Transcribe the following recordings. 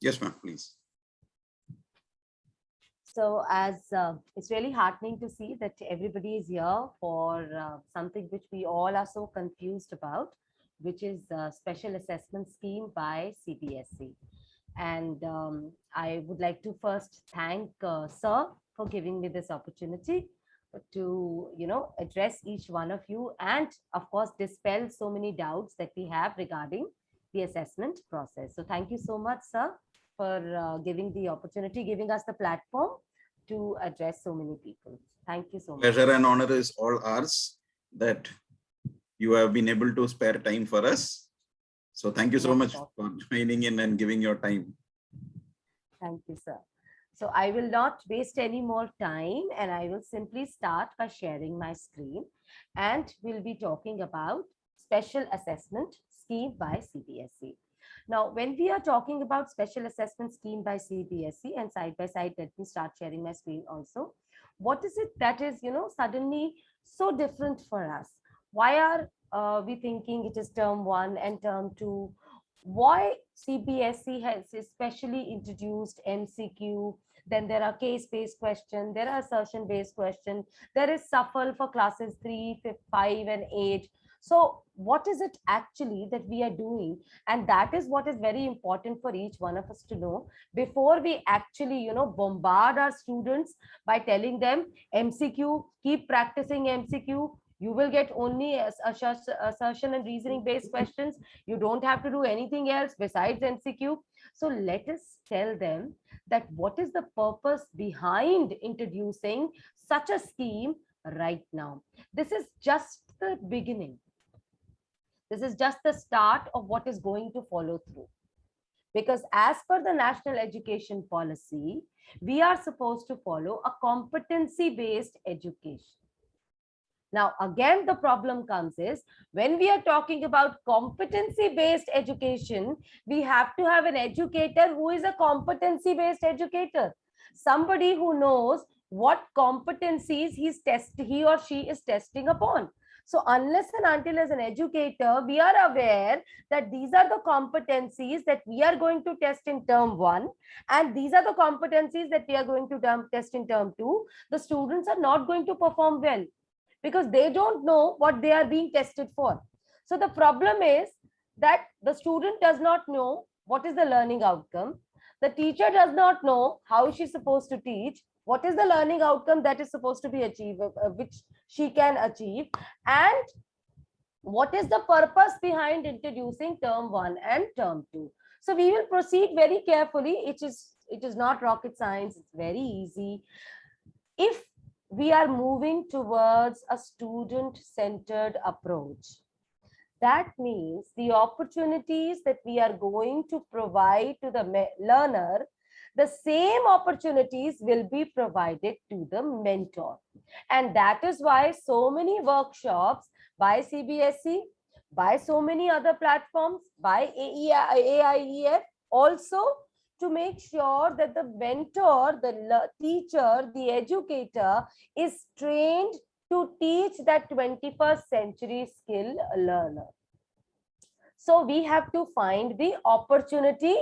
Yes, ma'am, please. So as it's really heartening to see that everybody is here for something which we all are so confused about, which is special assessment scheme by CBSE. And I would like to first thank Sir for giving me this opportunity to, address each one of you and of course dispel so many doubts that we have regarding the assessment process. So thank you so much, Sir, for giving the opportunity, giving us the platform to address so many people. Thank you so much. Pleasure and honor is all ours that you have been able to spare time for us. So thank you so much for joining in and giving your time. Thank you, sir. So I will not waste any more time and I will simply start by sharing my screen, and we'll be talking about special assessment scheme by CBSE. Now, when we are talking about special assessment scheme by CBSE, and side by side, let me start sharing my screen also. What is it that is, suddenly so different for us? Why are we thinking it is term one and term two? Why CBSE has especially introduced MCQ? Then there are case-based questions, there are assertion-based questions, there is shuffle for classes 3, 5, and 8. So what is it actually that we are doing? And that is what is very important for each one of us to know before we actually, bombard our students by telling them MCQ, keep practicing MCQ. You will get only assertion and reasoning based questions. You don't have to do anything else besides MCQ. So let us tell them that what is the purpose behind introducing such a scheme right now. This is just the beginning. This is just the start of what is going to follow through. Because as per the National Education Policy, we are supposed to follow a competency-based education. Now, again, the problem comes is when we are talking about competency-based education, we have to have an educator who is a competency-based educator. Somebody who knows what competencies he or she is testing upon. So unless and until as an educator, we are aware that these are the competencies that we are going to test in term one, and these are the competencies that we are going to test in term two, the students are not going to perform well, because they don't know what they are being tested for. So the problem is that the student does not know what is the learning outcome. The teacher does not know how she's supposed to teach, what is the learning outcome that is supposed to be achieved, which she can achieve, and what is the purpose behind introducing term one and term two. So we will proceed very carefully. It is not rocket science. It's very easy. If we are moving towards a student-centered approach, that means the opportunities that we are going to provide to the learner, the same opportunities will be provided to the mentor. And that is why so many workshops by CBSE, by so many other platforms, by AIEF, also to make sure that the mentor, the teacher, the educator is trained to teach that 21st century skill learner. So we have to find the opportunity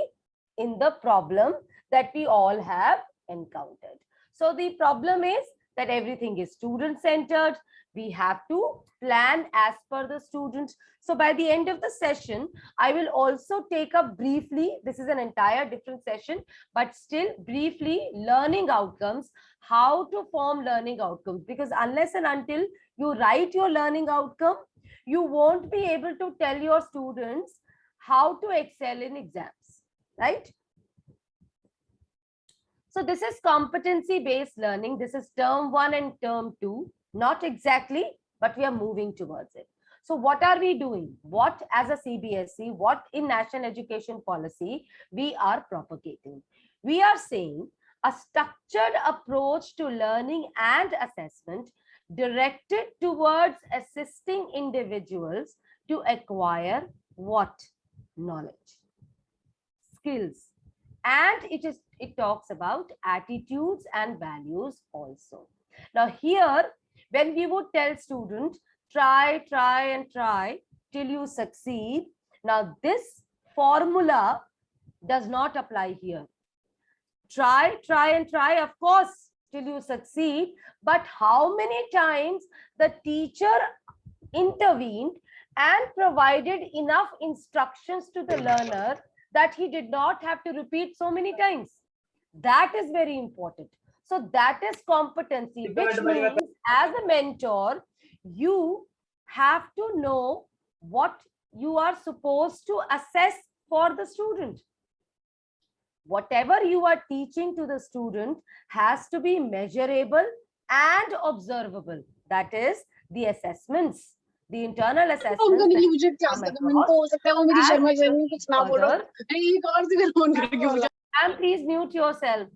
in the problem that we all have encountered. So the problem is that everything is student-centered. We have to plan as per the student. So by the end of the session, I will also take up briefly, this is an entire different session, but still briefly, learning outcomes, how to form learning outcomes. Because unless and until you write your learning outcome, you won't be able to tell your students how to excel in exams, right? So this is competency-based learning. This is term one and term two. Not exactly, but we are moving towards it. So what are we doing? What as a CBSE, what in National Education Policy we are propagating? We are saying a structured approach to learning and assessment directed towards assisting individuals to acquire what? Knowledge, skills, and it talks about attitudes and values also. Now here, when we would tell students, try and try till you succeed. Now this formula does not apply here. Try, try and try, of course, till you succeed. But how many times the teacher intervened and provided enough instructions to the learner that he did not have to repeat so many times? That is very important. So that is competency, which means as a mentor, you have to know what you are supposed to assess for the student. Whatever you are teaching to the student has to be measurable and observable. That is the assessments, the internal assessments. And please mute yourself.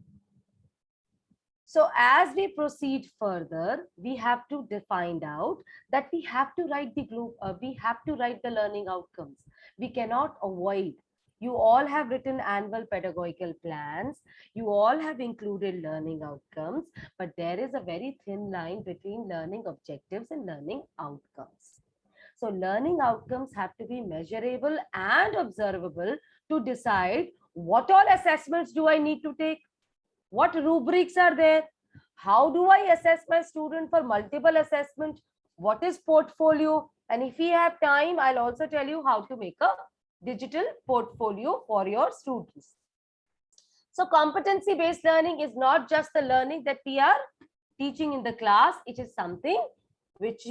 So as we proceed further, we have to find out that we have to write the learning outcomes. We cannot avoid. You all have written annual pedagogical plans. You all have included learning outcomes, but there is a very thin line between learning objectives and learning outcomes. So learning outcomes have to be measurable and observable to decide what all assessments do I need to take? What rubrics are there? How do I assess my student for multiple assessment? What is portfolio? And if we have time, I'll also tell you how to make a digital portfolio for your students. So competency-based learning is not just the learning that we are teaching in the class. It is something which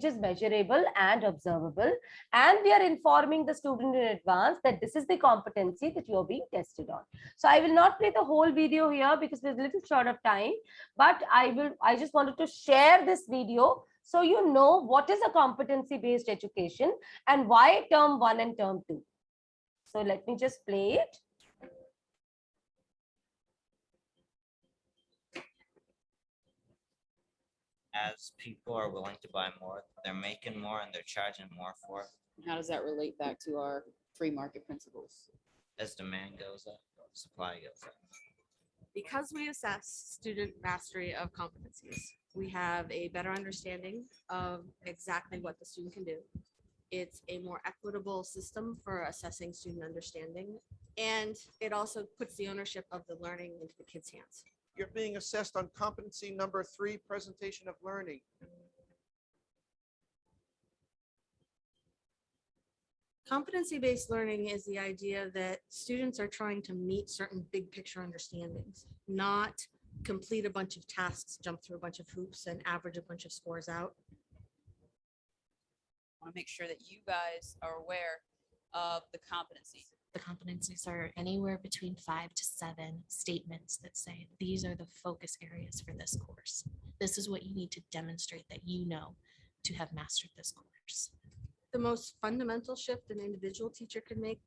is measurable and observable, and we are informing the student in advance that this is the competency that you are being tested on. So I will not play the whole video here because we're a little short of time, but I just wanted to share this video so you know what is a competency based education and why term 1 and term 2. So let me just play it. As people are willing to buy more, they're making more and they're charging more for it. How does that relate back to our free market principles? As demand goes up, supply goes up. Because we assess student mastery of competencies, we have a better understanding of exactly what the student can do. It's a more equitable system for assessing student understanding, and it also puts the ownership of the learning into the kids' hands. You're being assessed on competency number 3, presentation of learning. Competency-based learning is the idea that students are trying to meet certain big picture understandings, not complete a bunch of tasks, jump through a bunch of hoops, and average a bunch of scores out. I want to make sure that you guys are aware of the competencies. The competencies are anywhere between 5 to 7 statements that say these are the focus areas for this course. This is what you need to demonstrate that you know to have mastered this course. The most fundamental shift an individual teacher can make.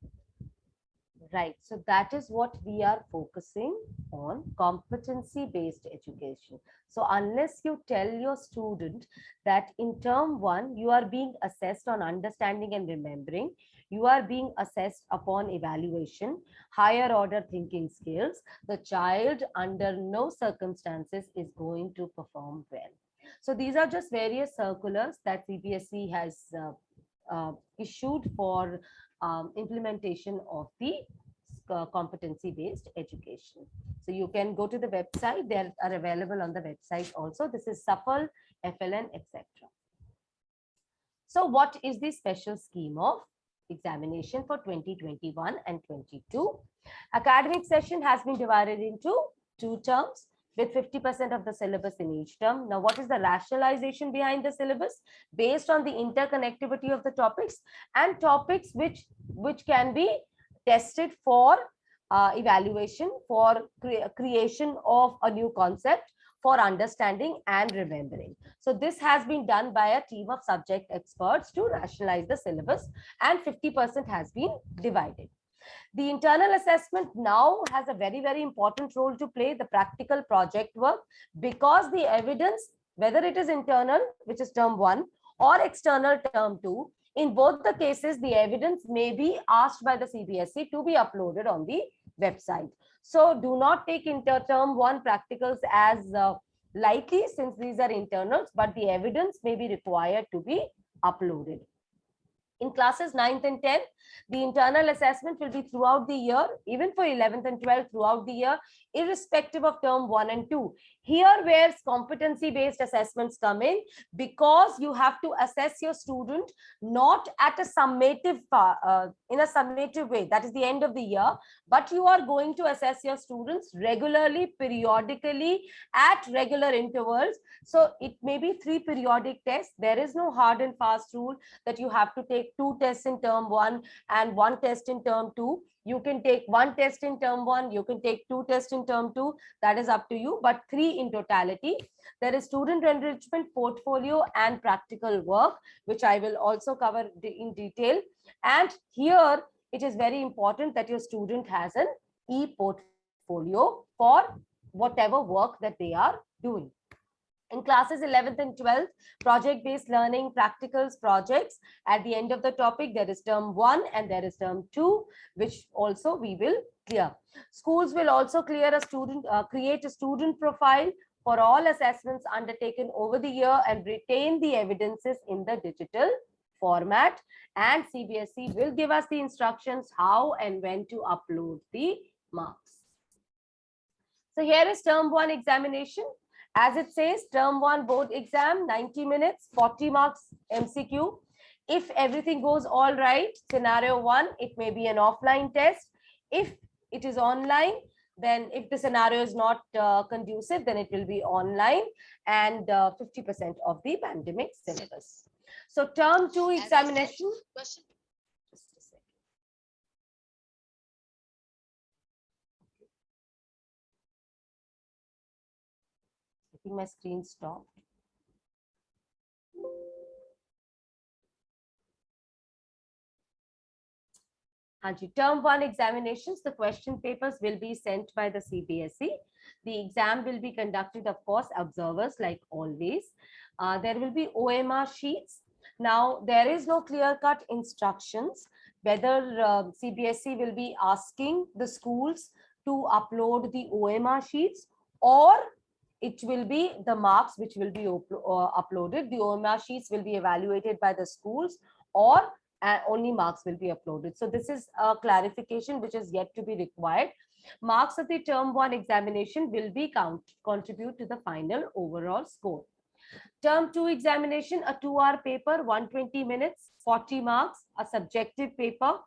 Right. So that is what we are focusing on, competency-based education. So unless you tell your student that in term 1, you are being assessed on understanding and remembering, you are being assessed upon evaluation, higher order thinking skills, the child under no circumstances is going to perform well. So these are just various circulars that CBSE has issued for implementation of the competency-based education. So you can go to the website. They are available on the website also. This is SAFL, FLN, etc. So what is the special scheme of examination for 2021 and 22? Academic session has been divided into 2 terms with 50% of the syllabus in each term. Now, what is the rationalization behind the syllabus? Based on the interconnectivity of the topics and topics which can be tested for evaluation, for creation of a new concept, for understanding and remembering. So this has been done by a team of subject experts to rationalize the syllabus, and 50% has been divided. The internal assessment now has a very, very important role to play, the practical project work, because the evidence, whether it is internal, which is term 1, or external term 2, in both the cases, the evidence may be asked by the CBSE to be uploaded on the website. So do not take term 1 practicals as lightly, since these are internals, but the evidence may be required to be uploaded. In classes 9th and 10th, the internal assessment will be throughout the year, even for 11th and 12th throughout the year, irrespective of term 1 and 2. Here where competency-based assessments come because you have to assess your student not at a summative, in a summative way, that is the end of the year, but you are going to assess your students regularly, periodically, at regular intervals. So it may be 3 periodic tests. There is no hard and fast rule that you have to take 2 tests in term 1 and 1 test in term 2. You can take 1 test in term 1, you can take 2 tests in term 2, that is up to you, but 3 in totality. There is student enrichment, portfolio and practical work, which I will also cover in detail. And here it is very important that your student has an e-portfolio for whatever work that they are doing. In classes 11th and 12th, project-based learning, practicals, projects. At the end of the topic, there is term 1 and there is term 2, which also we will clear. Schools will also clear a student, create a student profile for all assessments undertaken over the year and retain the evidences in the digital format. And CBSE will give us the instructions how and when to upload the marks. So here is term 1 examination. As it says, term 1 board exam, 90 minutes, 40 marks MCQ. If everything goes all right, scenario 1, it may be an offline test. If it is online, then if the scenario is not conducive, then it will be online and 50% of the pandemic syllabus. So term 2 examination. Just a second. I think my screen stopped. Term 1 examinations, the question papers will be sent by the CBSE. The exam will be conducted, of course, observers like always. There will be OMR sheets. Now, there is no clear-cut instructions whether CBSE will be asking the schools to upload the OMR sheets or it will be the marks which will be uploaded. The OMR sheets will be evaluated by the schools or only marks will be uploaded. So this is a clarification which is yet to be required. Marks of the term 1 examination will be contribute to the final overall score. Term 2 examination, a 2-hour paper, 120 minutes, 40 marks, a subjective paper.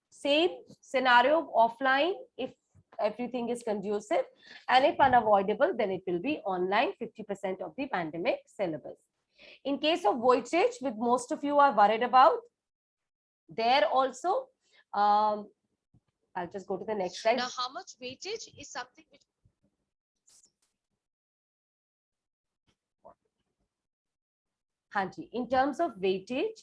Same scenario offline if everything is conducive, and if unavoidable, then it will be online, 50% of the pandemic syllabus. In case of weightage, which most of you are worried about, there also, I'll just go to the next slide. Now, how much weightage is something which in terms of weightage,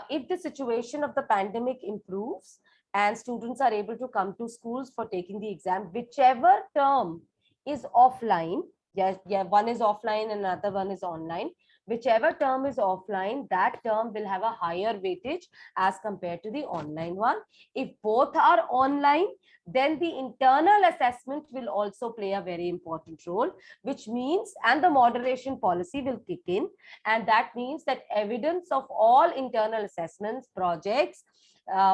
if the situation of the pandemic improves and students are able to come to schools for taking the exam, whichever term is offline, one is offline and another one is online, whichever term is offline, that term will have a higher weightage as compared to the online one. If both are online, then the internal assessment will also play a very important role, which means, and the moderation policy will kick in. And that means that evidence of all internal assessments, projects,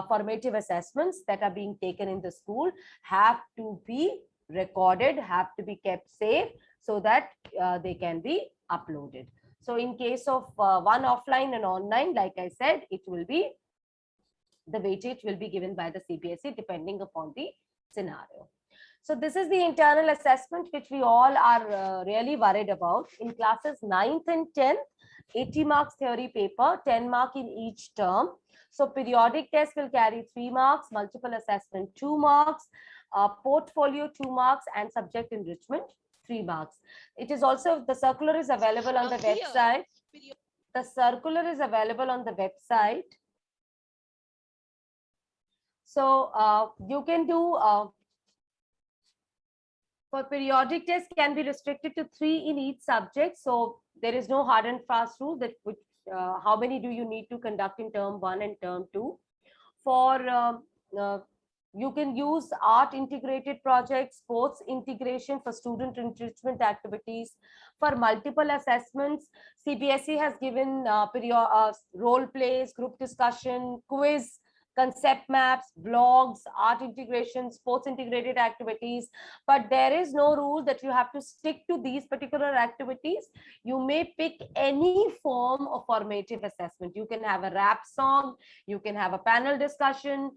formative assessments that are being taken in the school have to be recorded, have to be kept safe so that they can be uploaded. So in case of one offline and online, like I said, it will be, the weightage will be given by the CBSE depending upon the scenario. So this is the internal assessment which we all are really worried about. In classes 9th and 10th, 80 marks theory paper, 10 mark in each term. So periodic test will carry 3 marks, multiple assessment 2 marks, portfolio 2 marks, and subject enrichment 3 marks. It is also, the circular is available on the website. The circular is available on the website. So you can do, for periodic test can be restricted to 3 in each subject. So there is no hard and fast rule that which, how many do you need to conduct in term 1 and term 2. For You can use art integrated projects, sports integration for student enrichment activities. For multiple assessments, CBSE has given role plays, group discussion, quiz, concept maps, blogs, art integration, sports integrated activities. But there is no rule that you have to stick to these particular activities. You may pick any form of formative assessment. You can have a rap song, you can have a panel discussion,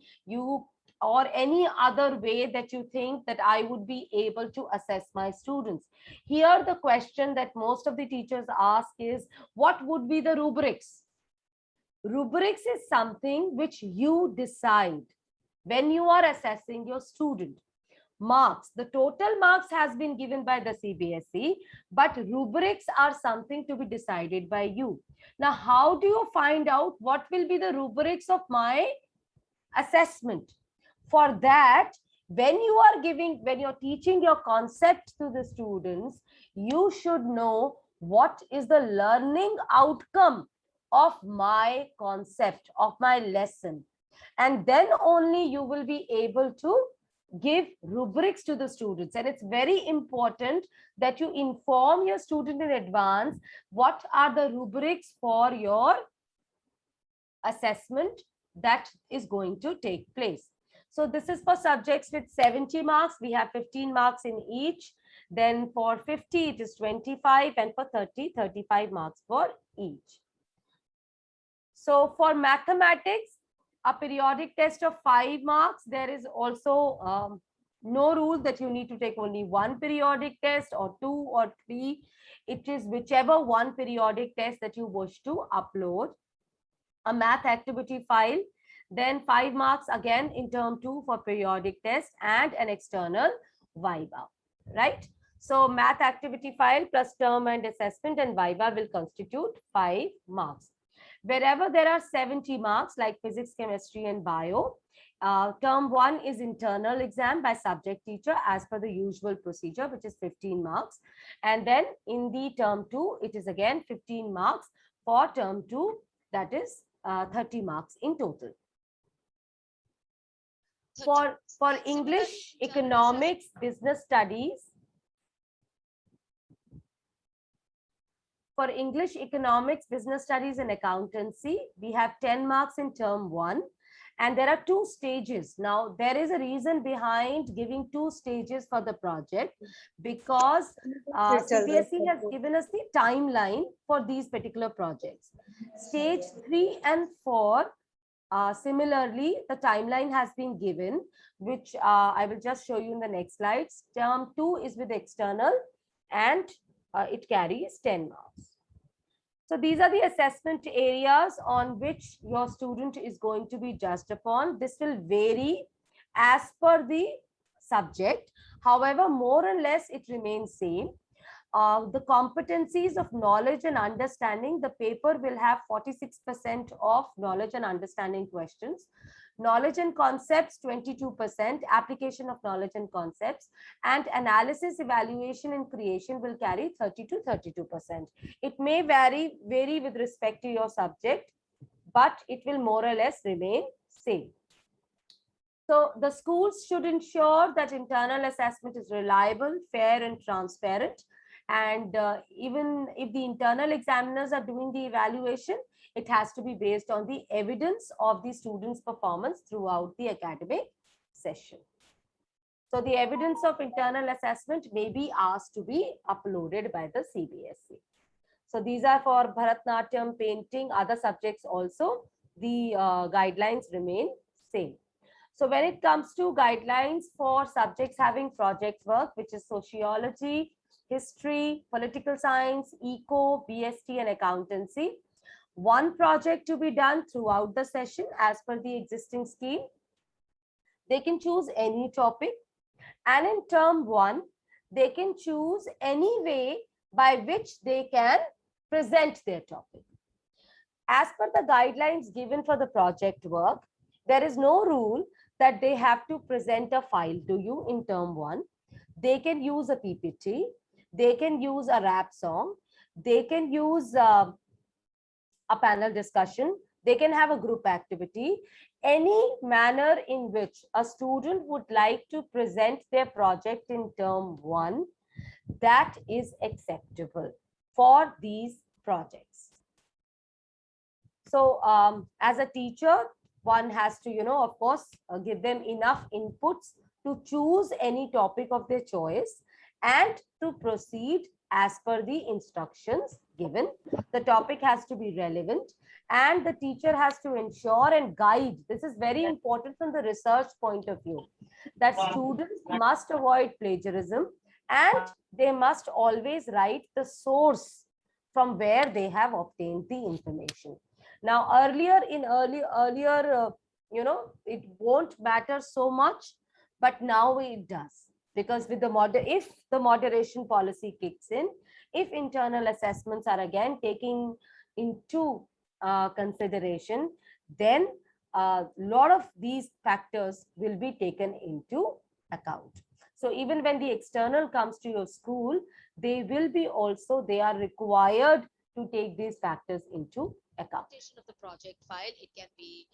or any other way that you think that I would be able to assess my students. Here, the question that most of the teachers ask is, what would be the rubrics? Rubrics is something which you decide when you are assessing your student. Marks, the total marks has been given by the CBSE, but rubrics are something to be decided by you. Now, how do you find out what will be the rubrics of my assessment? For that, when you're teaching your concept to the students, you should know what is the learning outcome of my concept, of my lesson. And then only you will be able to give rubrics to the students. And it's very important that you inform your student in advance what are the rubrics for your assessment that is going to take place. So this is for subjects with 70 marks. We have 15 marks in each. Then for 50, it is 25, and for 30, 35 marks for each. So for mathematics, a periodic test of 5 marks. There is also no rule that you need to take only one periodic test or 2 or 3. It is whichever one periodic test that you wish to upload. A math activity file, then 5 marks again in term 2 for periodic test, and an external viva, right? So math activity file plus term and assessment and viva will constitute 5 marks. Wherever there are 70 marks like physics, chemistry and bio, term 1 is internal exam by subject teacher as per the usual procedure, which is 15 marks. And then in the term 2, it is again 15 marks for term 2, that is 30 marks in total. For English, economics, business studies, for English, economics, business studies and accountancy, we have 10 marks in term 1. And there are 2 stages. Now, there is a reason behind giving 2 stages for the project, because CBSE has given us the timeline for these particular projects. Stage 3 and 4, similarly, the timeline has been given, which I will just show you in the next slides. Term 2 is with external, and it carries 10 marks. So these are the assessment areas on which your student is going to be judged upon. This will vary as per the subject. However, more or less it remains same. The competencies of knowledge and understanding, the paper will have 46% of knowledge and understanding questions. Knowledge and concepts, 22%, application of knowledge and concepts, and analysis, evaluation and creation will carry 30 to 32%. It may vary with respect to your subject, but it will more or less remain same. So the schools should ensure that internal assessment is reliable, fair and transparent. And even if the internal examiners are doing the evaluation, it has to be based on the evidence of the students' performance throughout the academic session. So the evidence of internal assessment may be asked to be uploaded by the CBSE. So these are for Bharatnatyam, painting, other subjects also. The guidelines remain same. So when it comes to guidelines for subjects having project work, which is sociology, history, political science, eco, BST and accountancy, one project to be done throughout the session as per the existing scheme. They can choose any topic, and in term 1, they can choose any way by which they can present their topic. As per the guidelines given for the project work, there is no rule that they have to present a file to you in term 1. They can use a PPT, they can use a rap song, they can use a panel discussion, They can have a group activity. Any manner in which a student would like to present their project in term 1, that is acceptable for these projects. So as a teacher, one has to, of course, give them enough inputs to choose any topic of their choice and to proceed as per the instructions given. The topic has to be relevant and the teacher has to ensure and guide. This is very important from the research point of view, that students must avoid plagiarism and they must always write the source from where they have obtained the information. Now, earlier, it won't matter so much, but now it does, because with if the moderation policy kicks in, if internal assessments are again taking into consideration, then a lot of these factors will be taken into account. So even when the external comes to your school, they are required to take these factors into account. Of the project file, it can be.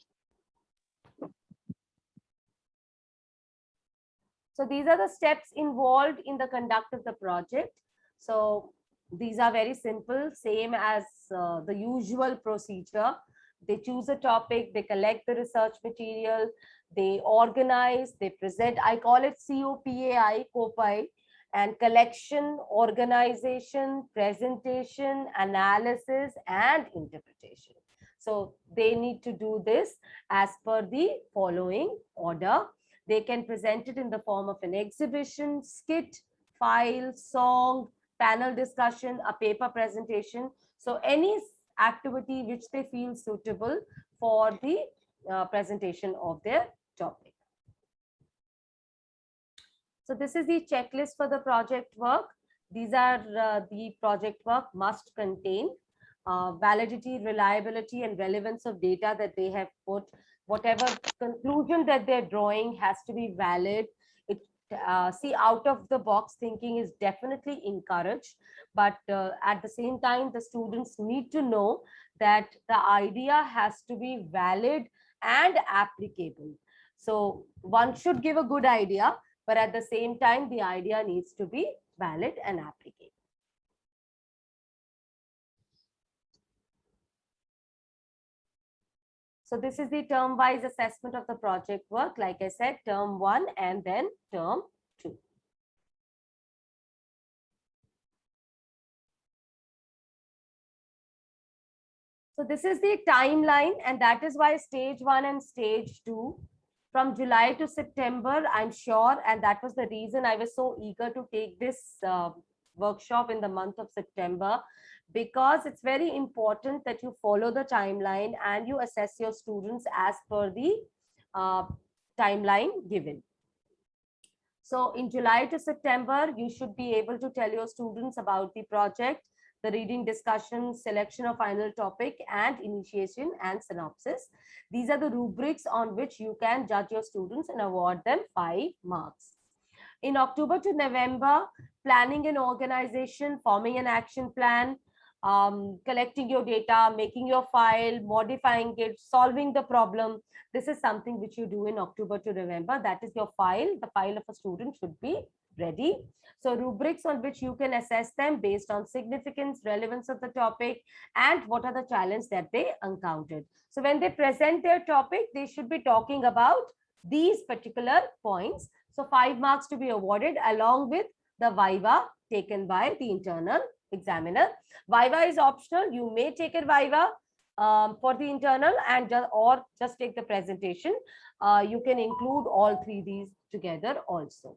So these are the steps involved in the conduct of the project. So these are very simple, same as the usual procedure. They choose a topic, they collect the research material, they organize, they present. I call it COPAI, COPAI, and collection, organization, presentation, analysis, and interpretation. So they need to do this as per the following order. They can present it in the form of an exhibition, skit, file, song, panel discussion, a paper presentation. So any activity which they feel suitable for the presentation of their topic. So this is the checklist for the project work. These are the project work must contain validity, reliability, and relevance of data that they have put. Whatever conclusion that they're drawing has to be valid. See, out of the box thinking is definitely encouraged, but at the same time, the students need to know that the idea has to be valid and applicable. So one should give a good idea, but at the same time, the idea needs to be valid and applicable. So this is the term-wise assessment of the project work. Like I said, term 1 and then term 2. So this is the timeline, and that is why stage 1 and stage 2 from July to September, I'm sure, and that was the reason I was so eager to take this workshop in the month of September, because it's very important that you follow the timeline and you assess your students as per the timeline given. So in July to September, you should be able to tell your students about the project, the reading discussion, selection of final topic, and initiation and synopsis. These are the rubrics on which you can judge your students and award them 5 marks. In October to November, planning and organization, forming an action plan, collecting your data, making your file, modifying it, solving the problem. This is something which you do in October to November. That is your file. The file of a student should be ready. So rubrics on which you can assess them based on significance, relevance of the topic, and what are the challenges that they encountered. So when they present their topic, they should be talking about these particular points. So 5 marks to be awarded along with the viva taken by the internal examiner. Viva is optional. You may take a viva for the internal and just take the presentation. You can include all 3 these together also.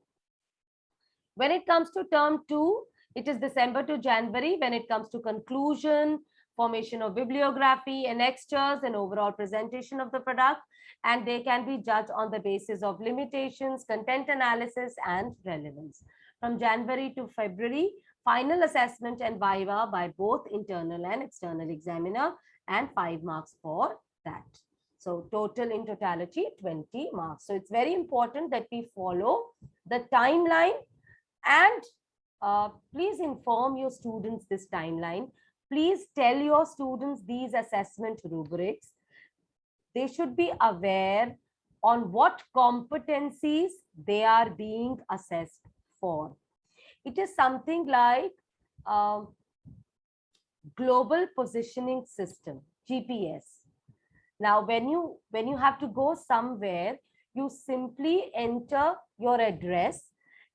When it comes to term 2, it is December to January. When it comes to conclusion, formation of bibliography, annexures, and overall presentation of the product, and they can be judged on the basis of limitations, content analysis, and relevance. From January to February, final assessment and viva by both internal and external examiner, and 5 marks for that. So total in totality 20 marks. So it's very important that we follow the timeline, and please inform your students this timeline. Please tell your students these assessment rubrics. they should be aware on what competencies they are being assessed for. It is something like Global Positioning System, GPS. Now, when you have to go somewhere, you simply enter your address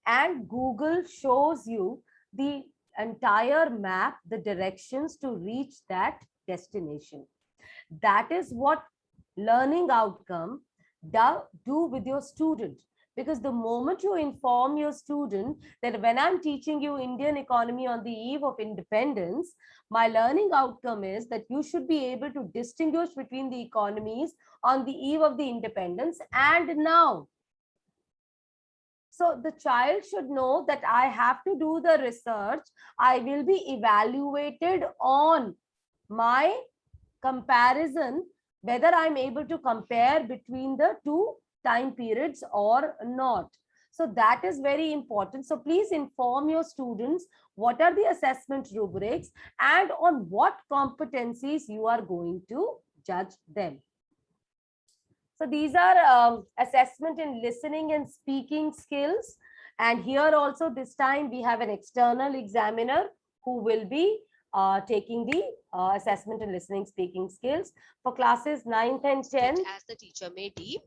and Google shows you the entire map, the directions to reach that destination. That is what learning outcome do with your student. Because the moment you inform your student that when I'm teaching you Indian economy on the eve of independence, my learning outcome is that you should be able to distinguish between the economies on the eve of the independence and now. So the child should know that I have to do the research. I will be evaluated on my comparison, whether I'm able to compare between the two time periods or not. So that is very important. So please inform your students what are the assessment rubrics and on what competencies you are going to judge them. So these are assessment in listening and speaking skills. And here also this time we have an external examiner who will be taking the assessment in listening speaking skills for classes 9th and 10th. As the teacher may deem.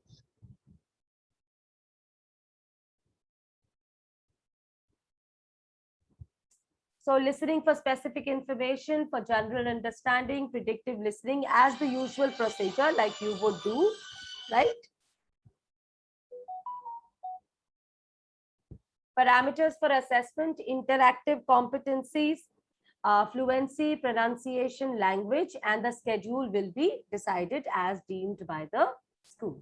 So listening for specific information, for general understanding, predictive listening as the usual procedure like you would do, right? Parameters for assessment, interactive competencies, fluency, pronunciation, language, and the schedule will be decided as deemed by the school.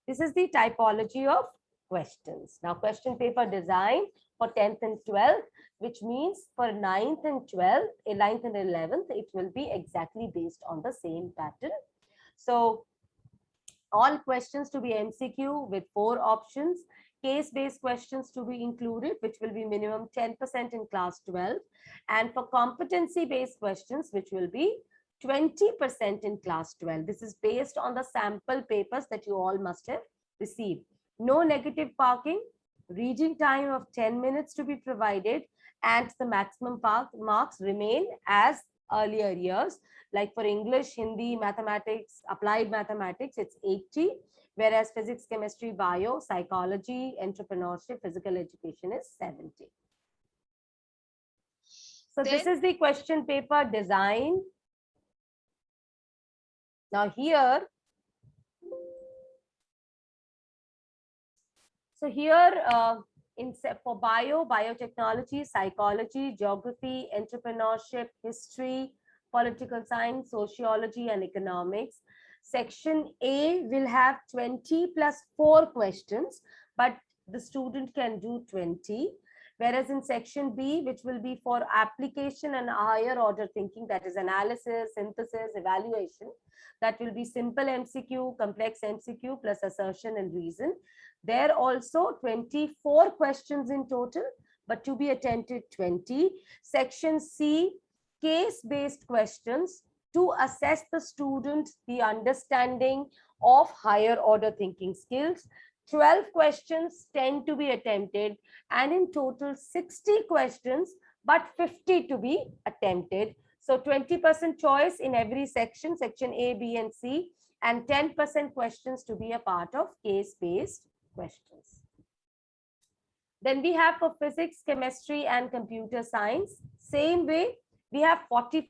This is the typology of questions. Now, question paper design for 10th and 12th, which means for 9th and 12th, 9th and 11th, it will be exactly based on the same pattern. So, all questions to be MCQ with 4 options. Case-based questions to be included, which will be minimum 10% in class 12. And for competency-based questions, which will be 20% in class 12. This is based on the sample papers that you all must have received. No negative parking, reading time of 10 minutes to be provided, and the maximum marks remain as earlier years. Like for English, Hindi, mathematics, applied mathematics, it's 80. Whereas physics, chemistry, bio, psychology, entrepreneurship, physical education is 70. So this is the question paper design. Now here, for bio, biotechnology, psychology, geography, entrepreneurship, history, political science, sociology, and economics. Section A will have 20 plus 4 questions, but the student can do 20. Whereas in section B, which will be for application and higher order thinking, that is analysis, synthesis, evaluation, that will be simple MCQ, complex MCQ plus assertion and reason. There also 24 questions in total, but to be attempted 20. Section C, case-based questions to assess the student, the understanding of higher order thinking skills. 12 questions tend to be attempted, and in total 60 questions, but 50 to be attempted. So 20% choice in every section, section A, B, and C, and 10% questions to be a part of case-based questions. Then we have for physics, chemistry, and computer science, same way, we have 45